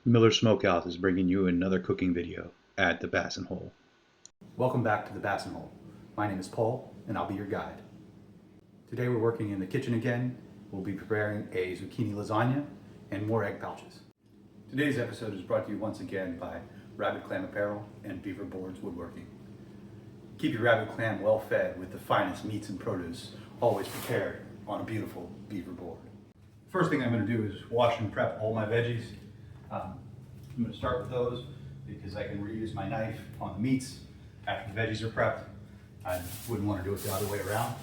Miller Smokehouse is bringing you another cooking video at the Bassin Hole. Welcome back to the Bassin Hole. My name is Paul and I'll be your guide. Today we're working in the kitchen again. We'll be preparing a zucchini lasagna and more egg pouches. Today's episode is brought to you once again by Rabbit Clam Apparel and Beaver Boards Woodworking. Keep your rabbit clam well fed with the finest meats and produce, always prepared on a beautiful beaver board. First thing I'm going to do is wash and prep all my veggies. I'm going to start with those because I can reuse my knife on the meats after the veggies are prepped. I wouldn't want to do it the other way around.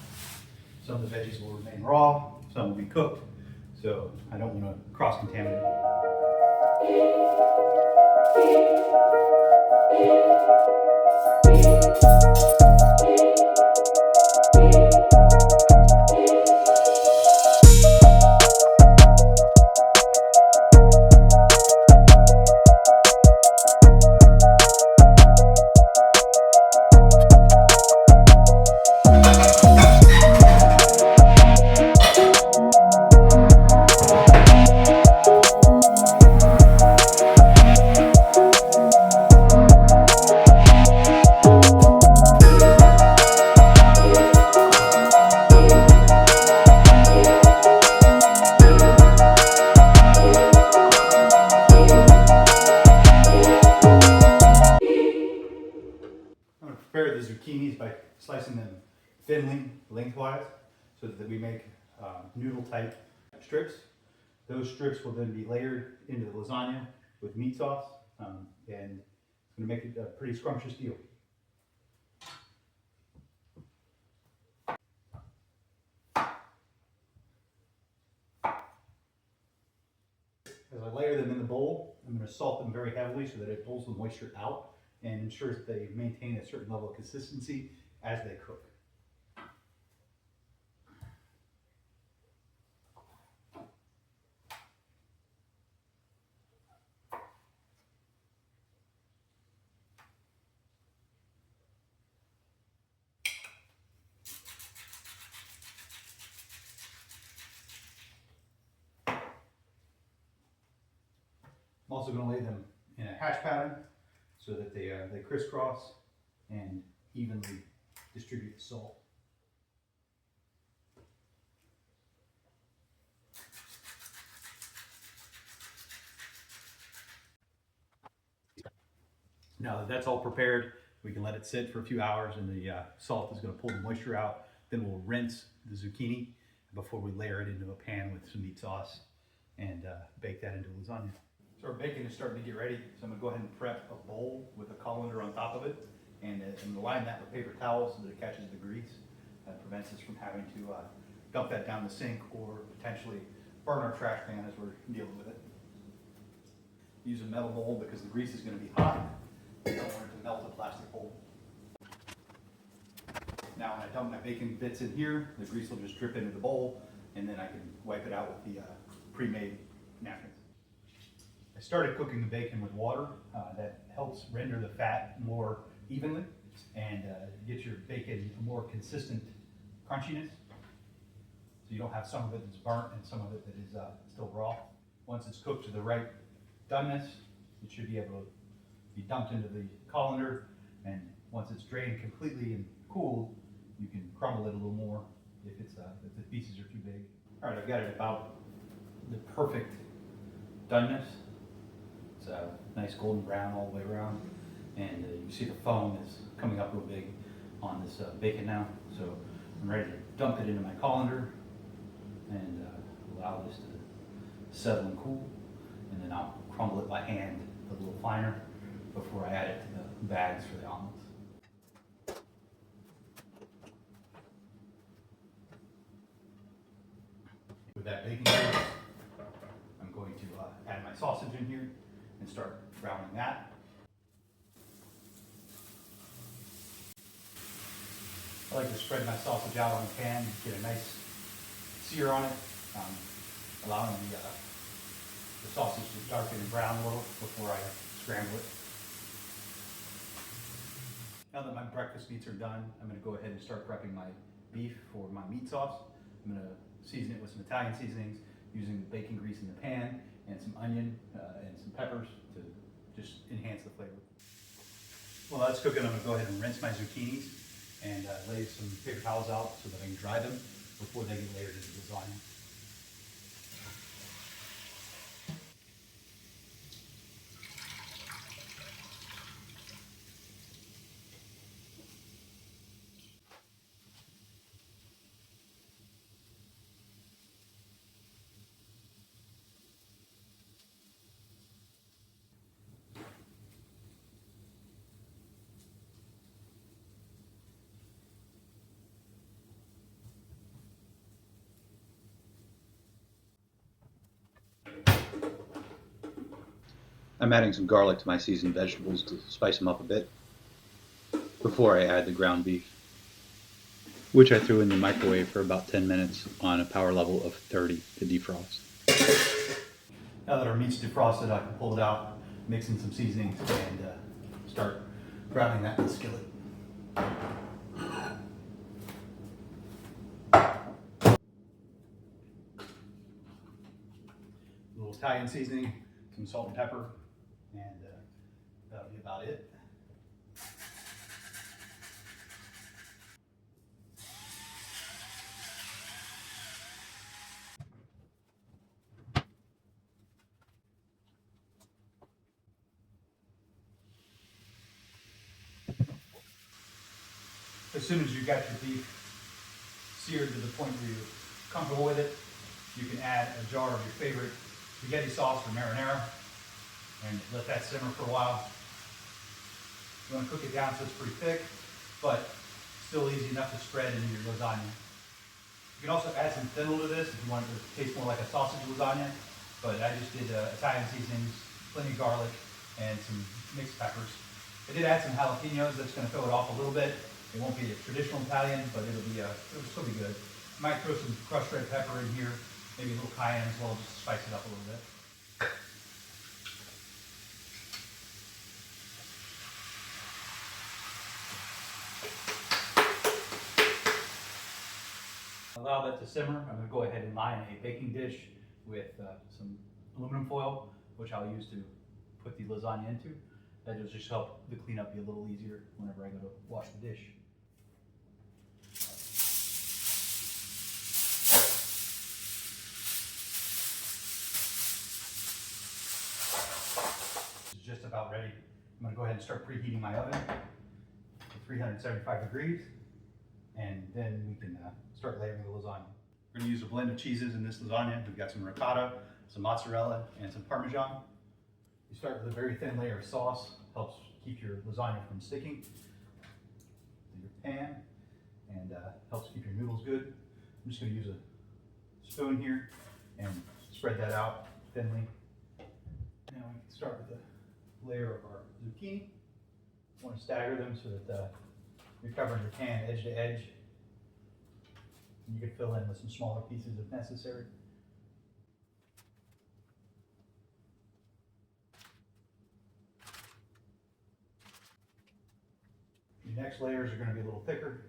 Some of the veggies will remain raw, some will be cooked, so I don't want to cross-contaminate. Prepare the zucchinis by slicing them thinly lengthwise so that we make noodle type strips. Those strips will then be layered into the lasagna with meat sauce and it's going to make it a pretty scrumptious deal. As I layer them in the bowl, I'm going to salt them very heavily so that it pulls the moisture out and ensures that they maintain a certain level of consistency as they cook. I'm also going to lay them in a hash pattern so that they crisscross and evenly distribute the salt. Now that that's all prepared, we can let it sit for a few hours and the salt is going to pull the moisture out. Then we'll rinse the zucchini before we layer it into a pan with some meat sauce and bake that into lasagna. So our bacon is starting to get ready, so I'm going to go ahead and prep a bowl with a colander on top of it and line that with paper towels so that it catches the grease. That prevents us from having to dump that down the sink or potentially burn our trash can as we're dealing with it. Use a metal bowl because the grease is going to be hot. You don't want it to melt a plastic bowl. Now when I dump my bacon bits in here, the grease will just drip into the bowl and then I can wipe it out with the pre-made napkins. I started cooking the bacon with water. That helps render the fat more evenly and get your bacon a more consistent crunchiness. So you don't have some of it that's burnt and some of it that is still raw. Once it's cooked to the right doneness, it should be able to be dumped into the colander, and once it's drained completely and cooled, you can crumble it a little more if the pieces are too big. All right, I've got it about the perfect doneness. It's a nice golden brown all the way around, and you see the foam is coming up real big on this bacon now. So I'm ready to dump it into my colander and allow this to settle and cool, and then I'll crumble it by hand a little finer before I add it to the bags for the omelets. With that bacon grease, I'm going to add my sausage in here and start browning that. I like to spread my sausage out on the pan, get a nice sear on it, allowing the sausage to darken and brown a little before I scramble it. Now that my breakfast meats are done, I'm going to go ahead and start prepping my beef for my meat sauce. I'm going to season it with some Italian seasonings, using the bacon grease in the pan and some onion and some peppers to just enhance the flavor. Well, that's cooking. I'm going to go ahead and rinse my zucchinis and lay some paper towels out so that I can dry them before they get layered into the lasagna. I'm adding some garlic to my seasoned vegetables to spice them up a bit before I add the ground beef, which I threw in the microwave for about 10 minutes on a power level of 30 to defrost. Now that our meat's defrosted, I can pull it out, mix in some seasonings, and start browning that in the skillet. A little Italian seasoning, some salt and pepper, and that'll be about it. As soon as you got your beef seared to the point where you're comfortable with it, you can add a jar of your favorite spaghetti sauce or marinara and let that simmer for a while. You want to cook it down so it's pretty thick, but still easy enough to spread into your lasagna. You can also add some fennel to this if you want it to taste more like a sausage lasagna, but I just did Italian seasonings, plenty of garlic, and some mixed peppers. I did add some jalapenos. That's going to throw it off a little bit. It won't be a traditional Italian, but it'll still be good. I might throw some crushed red pepper in here, maybe a little cayenne as well, just to spice it up a little bit. Allow that to simmer. I'm going to go ahead and line a baking dish with some aluminum foil, which I'll use to put the lasagna into. That will just help the cleanup be a little easier whenever I go to wash the dish. This is just about ready. I'm going to go ahead and start preheating my oven to 375 degrees, and then we can start layering the lasagna. We're going to use a blend of cheeses in this lasagna. We've got some ricotta, some mozzarella, and some Parmesan. You start with a very thin layer of sauce, helps keep your lasagna from sticking to your pan, and helps keep your noodles good. I'm just going to use a spoon here and spread that out thinly. Now we can start with a layer of our zucchini. You want to stagger them so that you're covering your pan edge to edge. You can fill in with some smaller pieces if necessary. Your next layers are going to be a little thicker.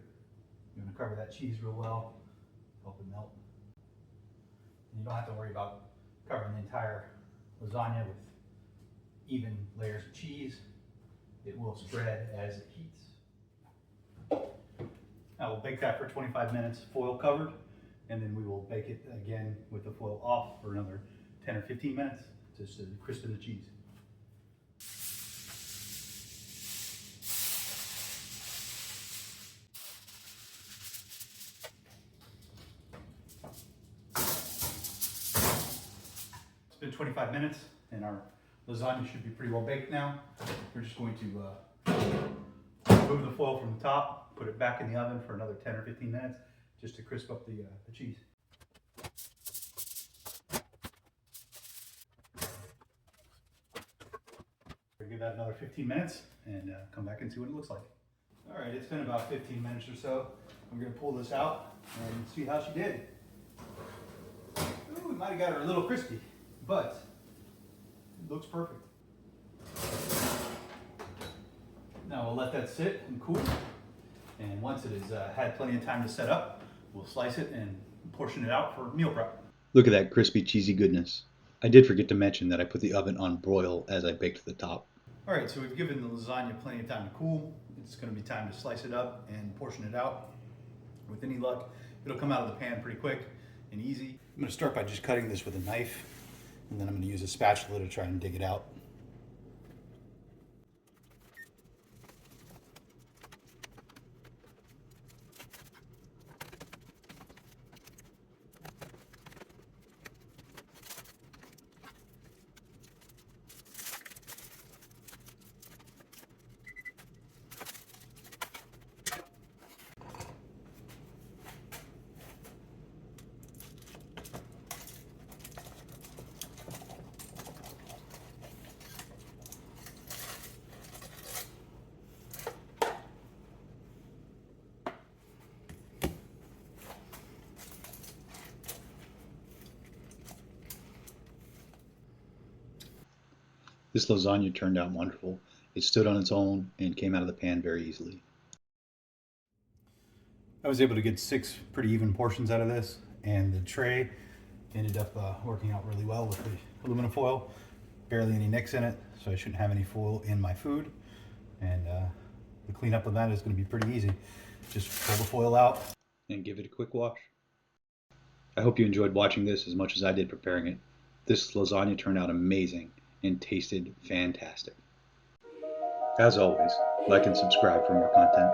You're going to cover that cheese real well, help it melt. And you don't have to worry about covering the entire lasagna with even layers of cheese. It will spread as it heats. Now we'll bake that for 25 minutes, foil covered, and then we will bake it again with the foil off for another 10 or 15 minutes just to crispen the cheese. It's been 25 minutes and our lasagna should be pretty well baked now. We're just going to remove the foil from the top, put it back in the oven for another 10 or 15 minutes just to crisp up the cheese. We'll give that another 15 minutes and come back and see what it looks like. All right, it's been about 15 minutes or so. I'm going to pull this out and see how she did. Ooh, we might have got her a little crispy, but it looks perfect. Now we'll let that sit and cool. And once it has had plenty of time to set up, we'll slice it and portion it out for meal prep. Look at that crispy, cheesy goodness. I did forget to mention that I put the oven on broil as I baked the top. All right, so we've given the lasagna plenty of time to cool. It's gonna be time to slice it up and portion it out. With any luck, it'll come out of the pan pretty quick and easy. I'm gonna start by just cutting this with a knife, and then I'm gonna use a spatula to try and dig it out. This lasagna turned out wonderful. It stood on its own and came out of the pan very easily. I was able to get 6 pretty even portions out of this, and the tray ended up working out really well with the aluminum foil. Barely any nicks in it, so I shouldn't have any foil in my food. And the cleanup of that is going to be pretty easy. Just pull the foil out and give it a quick wash. I hope you enjoyed watching this as much as I did preparing it. This lasagna turned out amazing and tasted fantastic. As always, like and subscribe for more content.